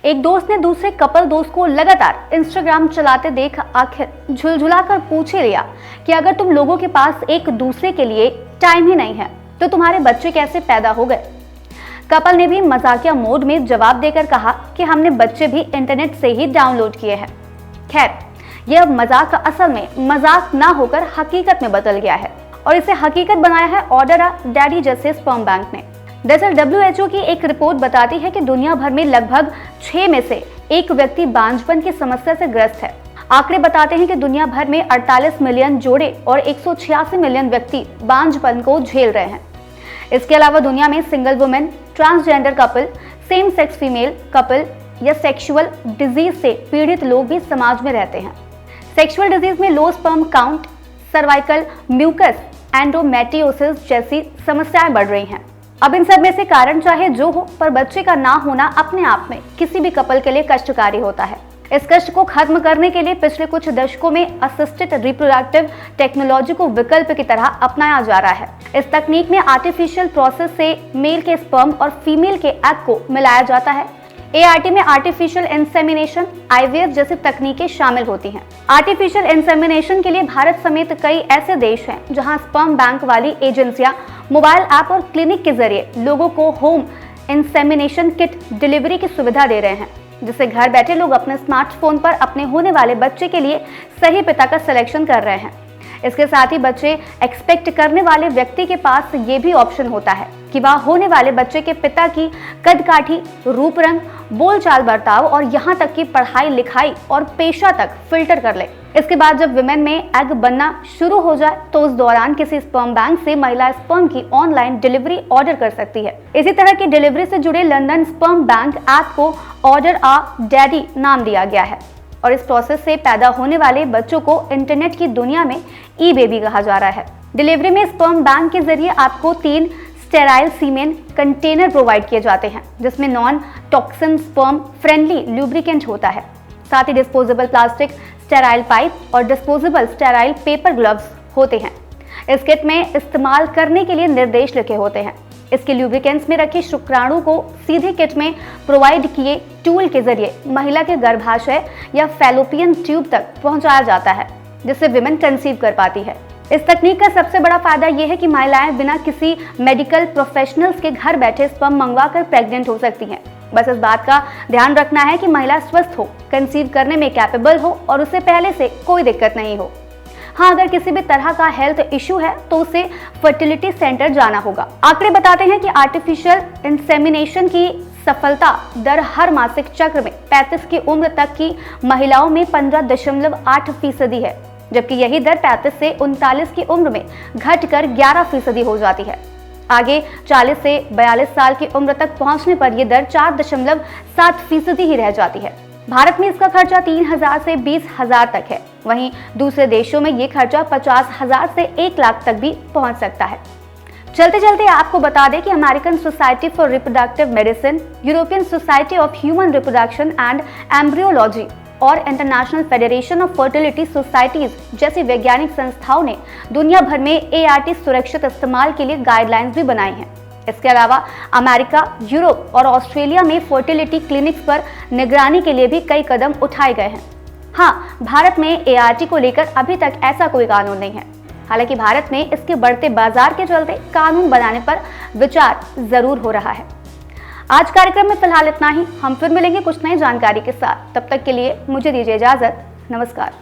एक दोस्त ने दूसरे कपल दोस्त को लगातार इंस्टाग्राम चलाते देख आखिर झुलझुलाकर पूछ ही लिया कि अगर तुम लोगों के पास एक दूसरे के लिए टाइम ही नहीं है तो तुम्हारे बच्चे कैसे पैदा हो गए। कपल ने भी मजाकिया मोड में जवाब देकर कहा कि हमने बच्चे भी इंटरनेट से ही डाउनलोड किए हैं। खैर, यह मजाक असल में मजाक ना होकर हकीकत में बदल गया है और इसे हकीकत बनाया है ऑर्डर आ डैडी जैसे स्पर्म बैंक ने। दरअसल WHO की एक रिपोर्ट बताती है कि दुनिया भर में लगभग 6 में से 1 व्यक्ति बांझपन की समस्या से ग्रस्त है। आंकड़े बताते हैं कि दुनिया भर में 48 मिलियन जोड़े और 186 मिलियन व्यक्ति बांझपन को झेल रहे हैं। इसके अलावा दुनिया में single women, transgender couple, same sex female couple या सेक्सुअल डिजीज से पीड़ित लोग भी समाज में रहते हैं। सेक्सुअल डिजीज में low sperm count, cervical mucus, endometriosis जैसी समस्याएं बढ़ रही हैं। अब इन सब में से कारण चाहे जो हो, पर बच्चे का ना होना अपने आप में किसी भी कपल के लिए कष्टकारी होता है। इस कष्ट को खत्म करने के लिए पिछले कुछ दशकों में असिस्टेड रिप्रोडक्टिव टेक्नोलॉजी को विकल्प की तरह अपनाया जा रहा है। इस तकनीक में आर्टिफिशियल प्रोसेस से मेल के स्पर्म और फीमेल के एग को मिलाया जाता है। ART में आर्टिफिशियल इंसेमिनेशन, IVF जैसी तकनीकें शामिल होती हैं। आर्टिफिशियल इंसेमिनेशन के लिए भारत समेत कई ऐसे देश हैं जहां स्पर्म बैंक वाली एजेंसियां मोबाइल ऐप और क्लिनिक के जरिए लोगों को होम इंसेमिनेशन किट डिलीवरी की सुविधा दे रहे हैं, जिससे घर बैठे लोग अपने स्मार्टफोन पर अपने होने वाले बच्चे के लिए सही पिता का सिलेक्शन कर रहे हैं। इसके साथ ही बच्चे एक्सपेक्ट करने वाले व्यक्ति के पास ये भी ऑप्शन होता है कि वह होने वाले बच्चे के पिता की कदकाठी, रूप रंग, बोलचाल, बर्ताव और यहाँ तक कि पढ़ाई लिखाई और पेशा तक फिल्टर कर ले। इसके बाद जब विमेन में एग बनना शुरू हो जाए तो उस दौरान किसी स्पर्म बैंक से महिला स्पर्म की ऑनलाइन डिलीवरी ऑर्डर कर सकती है। इसी तरह की डिलीवरी से जुड़े लंदन स्पर्म बैंक ऐप को ऑर्डर आ डैडी नाम दिया गया है और इस प्रोसेस से पैदा होने वाले बच्चों को इंटरनेट की दुनिया में ई-बेबी कहा जा रहा है। डिलीवरी में स्पर्म बैंक के जरिए आपको 3 स्टेराइल सीमेन कंटेनर प्रोवाइड किए जाते हैं, जिसमें non toxin sperm friendly lubricant होता है। साथ ही डिस्पोजेबल प्लास्टिक स्टेराइल पाइप और डिस्पोजेबल स्टेराइल पेपर ग्लव्स होते हैं। इस किट में इस्तेमाल करने के लिए निर्देश लिखे होते हैं। इसके लुब्रिकेंट्स में रखे शुक्राणु को सीधे किट में प्रोवाइड किए टूल के जरिए महिला के गर्भाशय या फैलोपियन ट्यूब तक पहुंचाया जाता है, जिससे विमेन कंसीव कर पाती है। इस तकनीक का सबसे बड़ा फायदा यह है कि महिलाएं बिना किसी मेडिकल प्रोफेशनल्स के घर बैठे स्पर्म मंगवाकर प्रेग्नेंट हो सकती हैं। बस इस बात का ध्यान रखना है कि महिला स्वस्थ हो, कंसीव करने में कैपेबल हो और उसे पहले से कोई दिक्कत नहीं हो। हाँ, अगर किसी भी तरह का हेल्थ इश्यू है तो उसे फर्टिलिटी सेंटर जाना होगा। आंकड़े बताते हैं कि आर्टिफिशियल इंसेमिनेशन की सफलता दर हर मासिक चक्र में 35 की उम्र तक की महिलाओं में 15.8% है, जबकि यही दर 35 से 39 की उम्र में घटकर 11% हो जाती है। आगे 40 से 42 साल की उम्र तक पहुंचने पर यह दर 4.7% ही रह जाती है। भारत में इसका खर्चा 3,000 से 20,000 तक है। वहीं दूसरे देशों में ये खर्चा 50,000 से 1 लाख तक भी पहुंच सकता है। चलते चलते आपको बता दें कि American Society for Reproductive Medicine, European Society of Human Reproduction and Embryology और International Federation of Fertility Societies जैसी वैज्ञानिक संस्थाओं ने दुनिया भर में ART सुरक्षित इस्तेमाल के लिए गाइडलाइंस भी बनाई हैं। इसके अलावा अमेरिका, यूरोप और ऑस्ट्रेलिया में फर्टिलिटी क्लिनिक्स पर निगरानी के लिए भी कई कदम उठाए गए हैं। हाँ, भारत में ART को लेकर अभी तक ऐसा कोई कानून नहीं है। हालांकि भारत में इसके बढ़ते बाजार के चलते कानून बनाने पर विचार जरूर हो रहा है। आज कार्यक्रम में फिलहाल इतना ही। हम फिर मिलेंगे कुछ नई जानकारी के साथ। तब तक के लिए मुझे दीजिए इजाजत। नमस्कार।